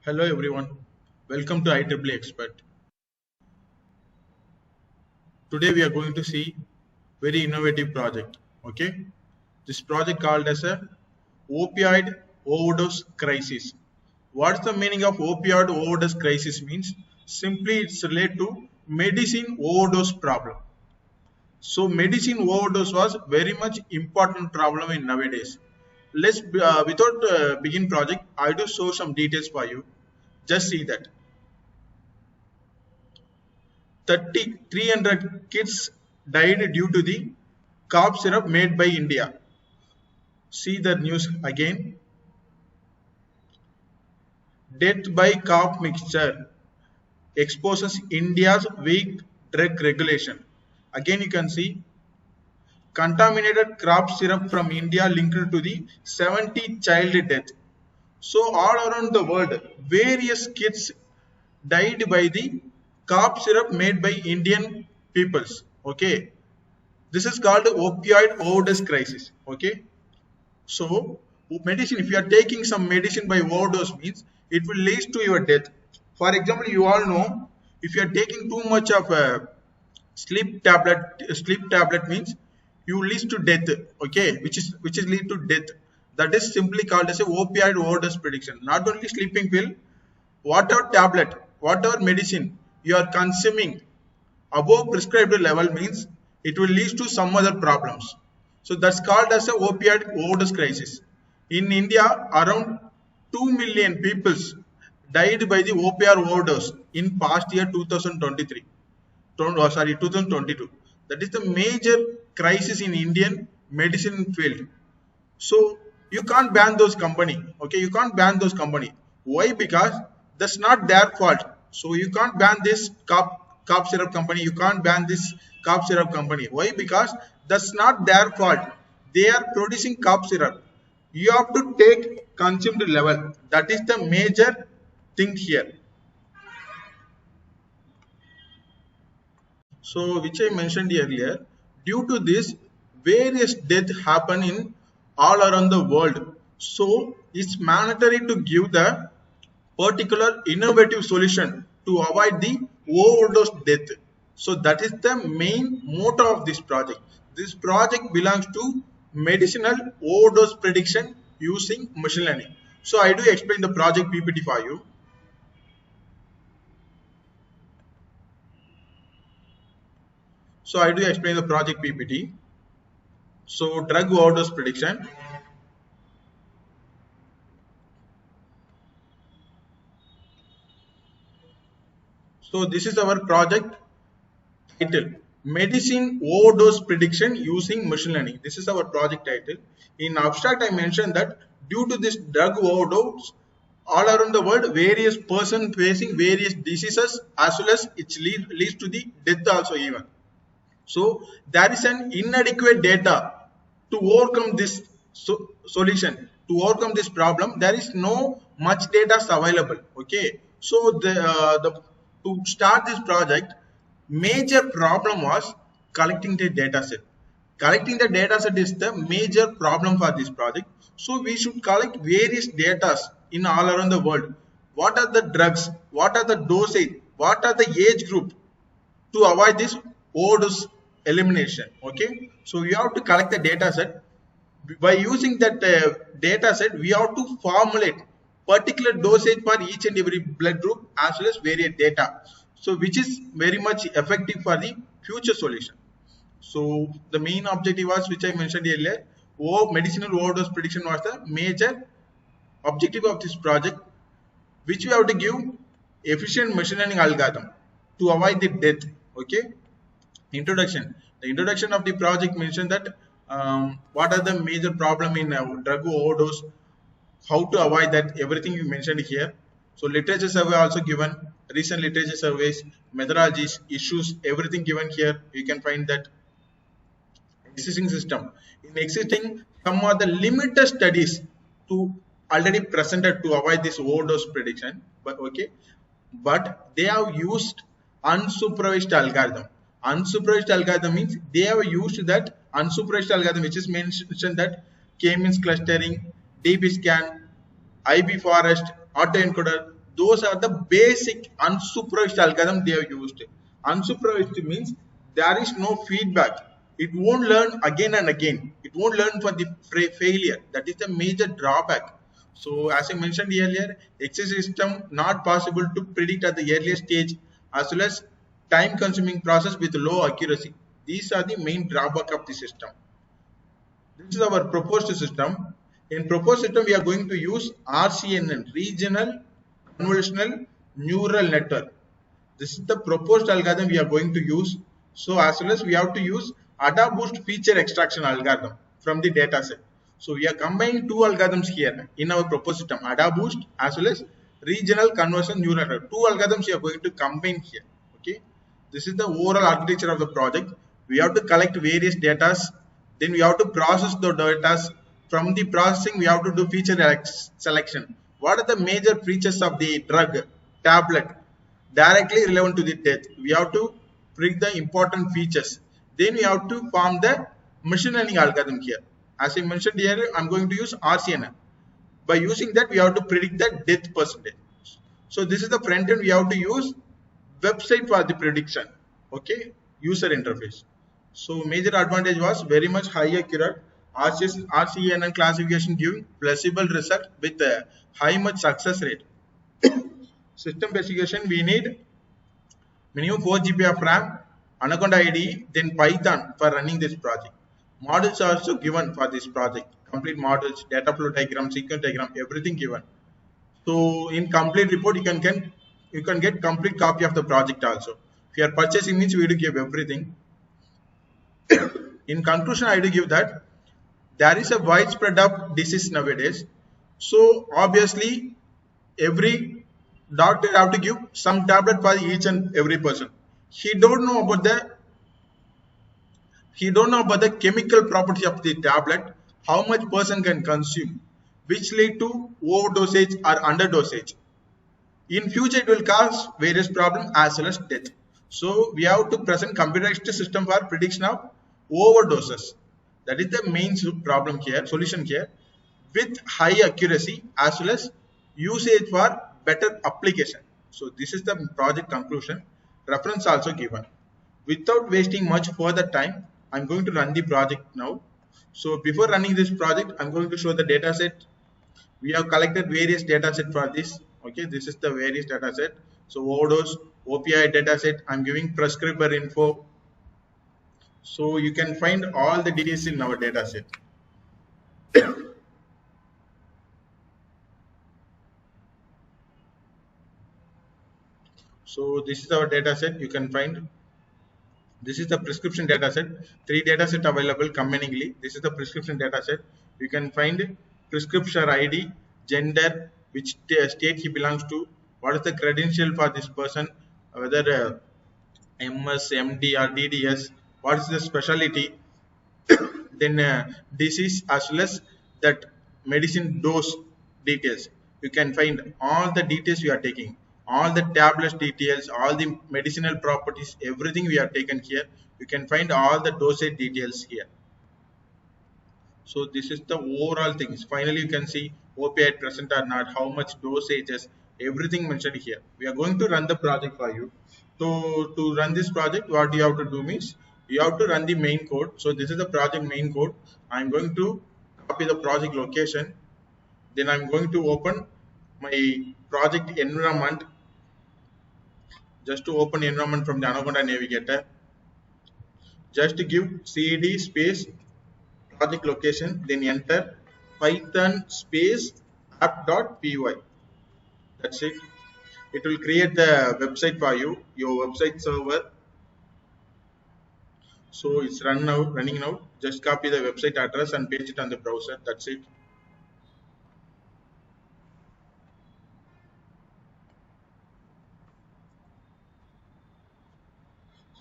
Hello everyone, welcome to IEEE Expert. Today we are going to see very innovative project. Okay, this project called as a opioid overdose crisis. What's the meaning of opioid overdose crisis means? Simply it's related to medicine overdose problem. So medicine overdose was very much important problem in nowadays. Let's without begin project, I do show some details for you. Just see that 300 kids died due to the cough syrup made by India. See the news again. Death by cough mixture exposes India's weak drug regulation. Again you can see contaminated cough syrup from India linked to the 70 child death. So all around the world, various kids died by the cough syrup made by Indian peoples. Okay, this is called opioid overdose crisis. Okay, so medicine, if you are taking some medicine by overdose means it will lead to your death. For example, you all know if you are taking too much of a sleep tablet means you lead to death. Okay, which is lead to death. That is simply called as a opioid overdose prediction. Not only sleeping pill, whatever tablet, whatever medicine you are consuming above prescribed level means it will lead to some other problems. So that's called as a opioid overdose crisis. In India, around 2 million people died by the opioid overdose in past year 2023. 2022. That is the major crisis in Indian medicine field. So you can't ban those company. Okay, you can't ban those company. Why? Because that's not their fault. So you can't ban this cough syrup company. You can't ban this cough syrup company. Why? Because that's not their fault. They are producing cough syrup. You have to take consumed level. That is the major thing here. So which I mentioned earlier, due to this, various deaths happen in all around the world. So it's mandatory to give the particular innovative solution to avoid the overdose death. So that is the main motto of this project. This project belongs to medicinal overdose prediction using machine learning. So I do explain the project PPT for you. So I do explain the project PPT. So drug overdose prediction. So this is our project title, medicine overdose prediction using machine learning. This is our project title. In abstract, I mentioned that due to this drug overdose, all around the world, various persons facing various diseases as well as it leads to the death also even. So there is an inadequate data to overcome this solution, to overcome this problem. There is no much data available. Okay, so to start this project, major problem was collecting the data set. Collecting the data set is the major problem for this project. So we should collect various data in all around the world. What are the drugs? What are the dosage? What are the age group to avoid this overdose elimination? Okay, so we have to collect the data set. By using that data set, we have to formulate particular dosage for each and every blood group as well as various data, so which is very much effective for the future solution. So the main objective was, which I mentioned earlier, medicinal overdose prediction was the major objective of this project, which we have to give efficient machine learning algorithm to avoid the death. Okay, introduction. The introduction of the project mentioned that what are the major problem in drug overdose, how to avoid that, everything you mentioned here. So literature survey also given, recent literature surveys, methodologies, issues, everything given here. You can find that existing system. In existing, some of the limited studies to already presented to avoid this overdose prediction, but okay, but they have used unsupervised algorithm. Unsupervised algorithm means they have used that unsupervised algorithm, which is mentioned that K-means clustering, DB scan, IB forest, autoencoder. those are the basic unsupervised algorithm they have used. Unsupervised means there is no feedback. It won't learn again and again. It won't learn for the failure. That is the major drawback. So as I mentioned earlier, XA system not possible to predict at the earliest stage, as well as time consuming process with low accuracy. These are the main drawback of the system. This is our proposed system. In proposed system, we are going to use RCNN, Regional Convolutional Neural Network. This is the proposed algorithm we are going to use. So as well as we have to use AdaBoost feature extraction algorithm from the data set. So we are combining two algorithms here in our proposed system, AdaBoost as well as Regional Convolutional Neural Network. Two algorithms we are going to combine here. Okay. This is the overall architecture of the project. We have to collect various data, then we have to process the data. From the processing, we have to do feature selection. What are the major features of the drug, tablet, directly relevant to the death? We have to predict the important features. Then we have to form the machine learning algorithm here. As I mentioned here, I'm going to use RCNN. By using that, we have to predict the death percentage. So this is the front end. We have to use website for the prediction. Okay, user interface. So major advantage was very much high accurate RCNN classification giving plausible result with a high much success rate. System specification, we need minimum 4 GB of RAM, Anaconda IDE, then Python for running this project. Models are also given for this project. Complete models, data flow diagram, sequence diagram, everything given. So in complete report, you can get complete copy of the project also. If you are purchasing means we do give everything. In conclusion, I do give that there is a widespread of disease nowadays. So obviously, every doctor have to give some tablet for each and every person. He don't know about the chemical property of the tablet, how much person can consume, which lead to overdosage or underdosage. In future, it will cause various problems as well as death. So we have to present computerized system for prediction of overdoses. That is the main problem here, solution here, with high accuracy as well as usage for better application. So this is the project conclusion. Reference also given. Without wasting much further time, I'm going to run the project now. So before running this project, I'm going to show the data set. We have collected various data set for this. Okay, this is the various data set. So overdose, opioid data set. I'm giving prescriber info. So you can find all the details in our data set. So this is our data set. You can find. This is the prescription data set. 3 data set available combiningly. This is the prescription data set. You can find prescription ID, gender, which state he belongs to, what is the credential for this person, whether MS, MD or DDS, what is the specialty, then disease as well as that medicine dose details. You can find all the details we are taking, all the tablets details, all the medicinal properties, everything we have taken here. You can find all the dosage details here. So this is the overall things. Finally, you can see opioid present or not, how much dosages, everything mentioned here. We are going to run the project for you. So to run this project, what you have to do means you have to run the main code. So this is the project main code. I'm going to copy the project location. Then I'm going to open my project environment. Just to open environment from the Anaconda Navigator. Just to give cd space project location, then enter Python space app.py. That's it. It will create the website for you, your website server. So it's running now. Just copy the website address and paste it on the browser. That's it.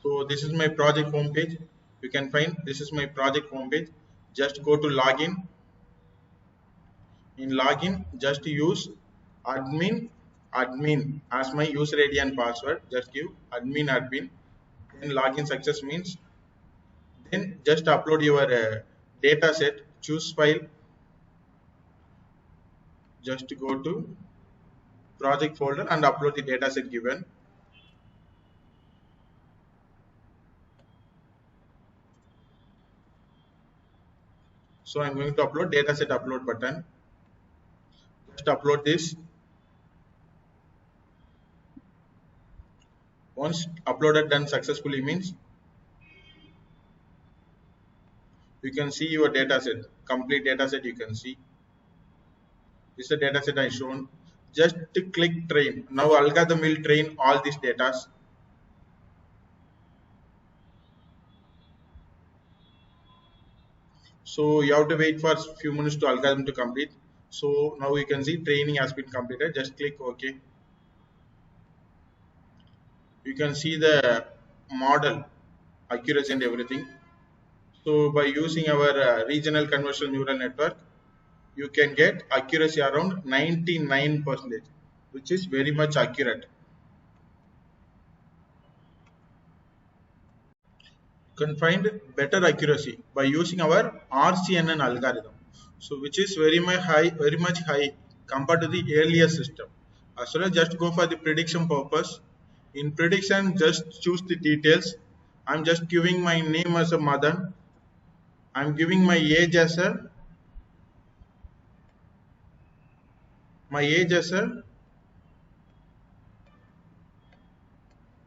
So this is my project homepage. You can find this is my project homepage. Just go to login. In login, just use admin as my user ID and password. Just give admin. Then login success means then just upload your data set, choose file, just go to project folder and upload the dataset given. So I'm going to upload dataset upload button. Just upload this. Once uploaded done successfully means you can see your dataset, complete dataset you can see. This is the dataset I shown. Just click train. Now algorithm will train all these data. So you have to wait for a few minutes to algorithm to complete. So now you can see training has been completed. Just click OK. You can see the model accuracy and everything. So by using our regional convolutional neural network, you can get accuracy around 99%, which is very much accurate. You can find better accuracy by using our RCNN algorithm. So which is very much high compared to the earlier system. As well as just go for the prediction purpose. In prediction, just choose the details. I'm just giving my name as a Madan. I'm giving my age as a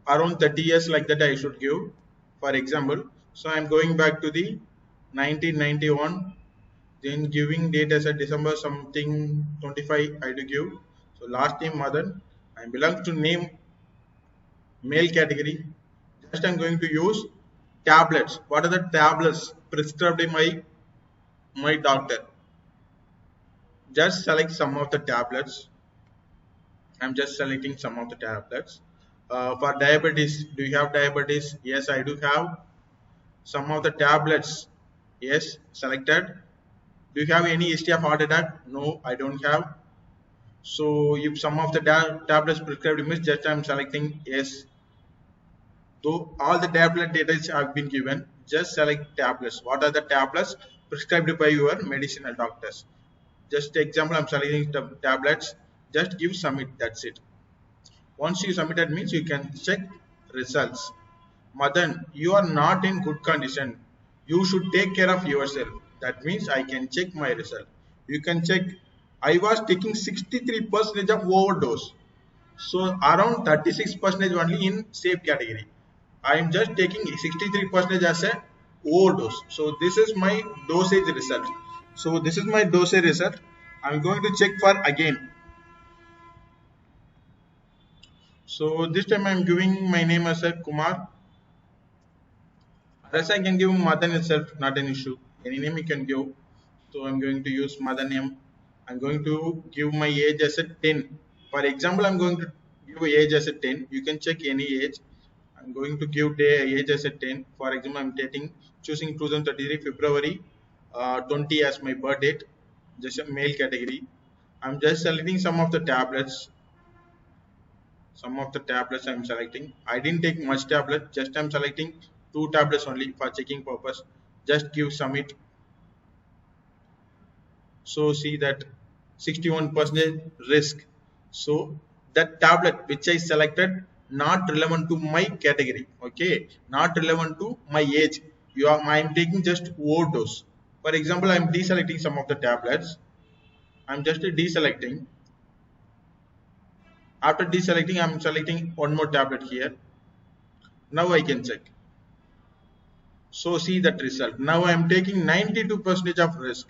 around 30 years, like that I should give, for example. So I'm going back to the 1991, then giving date as a December something 25 I do give. So last name Madan, I belong to name male category. Just I'm going to use tablets. What are the tablets prescribed by my doctor? Just select some of the tablets. I'm just selecting some of the tablets. For diabetes, do you have diabetes? Yes, I do have. Some of the tablets, yes, selected. Do you have any history of heart attack? No, I don't have. So if some of the tablets prescribed means, just I'm selecting yes. Though all the tablet data have been given, just select tablets. What are the tablets prescribed by your medicinal doctors? Just example, I'm selecting the tablets. Just give submit. That's it. Once you submitted means you can check results. Madan, you are not in good condition. You should take care of yourself. That means I can check my result. You can check. I was taking 63% of overdose. So around 36% only in safe category. I am just taking 63% as a overdose. So this is my dosage result. So this is my dosage result. I'm going to check for again. So this time I'm giving my name as a Kumar. Rest I can give mother itself, not an issue. Any name you can give. So I'm going to use mother name. I'm going to give my age as a 10. For example, I'm going to give age as a 10. You can check any age. I'm going to give day age as a 10. For example, I'm choosing 2033 February 20 as my birth date. Just a male category. I'm just selecting some of the tablets. Some of the tablets I'm selecting. I didn't take much tablet, just I'm selecting two tablets only for checking purpose. Just give submit. So see that 61% risk. So that tablet which I selected not relevant to my category. Okay, not relevant to my age. I'm taking just overdose. For example, I'm deselecting some of the tablets. I'm just deselecting. After deselecting, I'm selecting one more tablet here. Now I can check. So see that result. Now I am taking 92% of risk.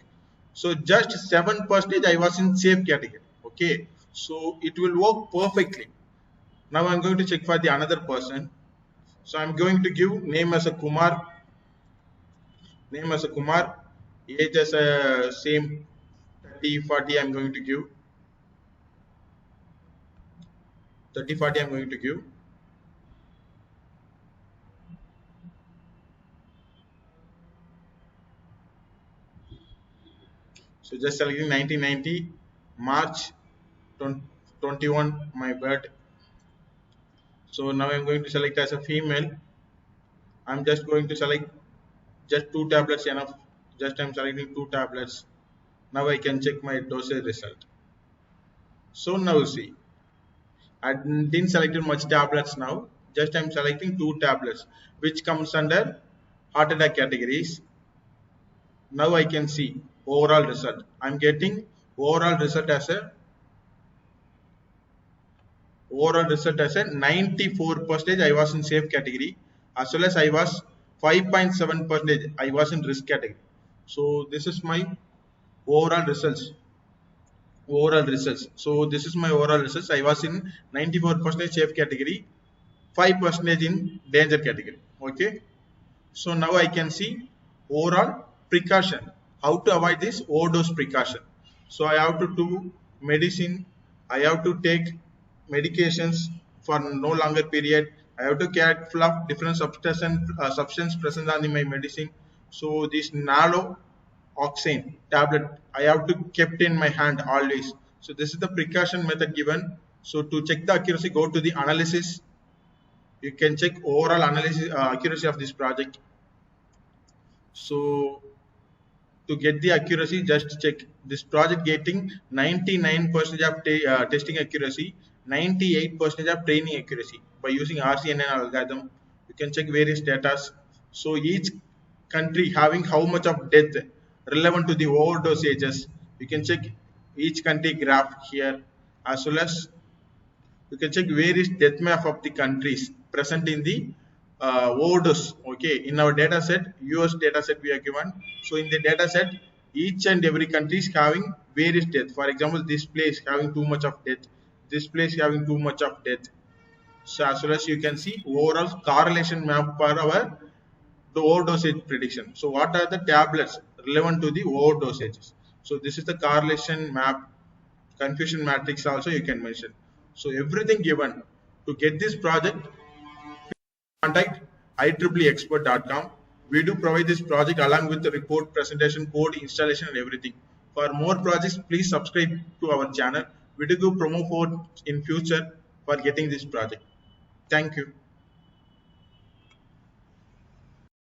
So just 7% I was in safe category. Okay. So it will work perfectly. Now I'm going to check for the another person. So I'm going to give name as a Kumar. Name as a Kumar. Age as a same 30, 40 I'm going to give. 30, 40 I'm going to give. So just selecting 1990 March 21 my birth. So now I'm going to select as a female. I'm just going to select just two tablets enough. Just I'm selecting two tablets. Now I can check my dosage result. So now see I didn't select much tablets now. Just I'm selecting 2 tablets, which comes under heart attack categories. Now I can see overall result. I'm getting overall result as a 94% I was in safe category, as well as I was 5.7% I was in risk category. So this is my overall results. So this is my overall results. I was in 94% safe category, 5% in danger category. Okay. So now I can see overall precaution. How to avoid this overdose precaution. So I have to do medicine. I have to take medications for no longer period. I have to careful of different substance present on in my medicine. So this naloxone tablet I have to kept in my hand always. So this is the precaution method given. So to check the accuracy, go to the analysis. You can check overall analysis accuracy of this project. So to get the accuracy, just check this project getting 99% of testing accuracy, 98% of training accuracy by using RCNN algorithm. You can check various data. So each country having how much of death relevant to the overdose ages. You can check each country graph here, as well as you can check various death map of the countries present in the overdose. Okay, in our data set, US data set we are given. So in the data set, each and every country is having various death. For example, this place having too much of death, this place having too much of death. So as well as you can see overall correlation map for our the overdosage prediction. So what are the tablets relevant to the overdosages? So this is the correlation map, confusion matrix also you can mention. So everything given. To get this project, contact ieexpert.com. We do provide this project along with the report, presentation, code, installation and everything. For more projects, please subscribe to our channel. We do promo code in future for getting this project. Thank you.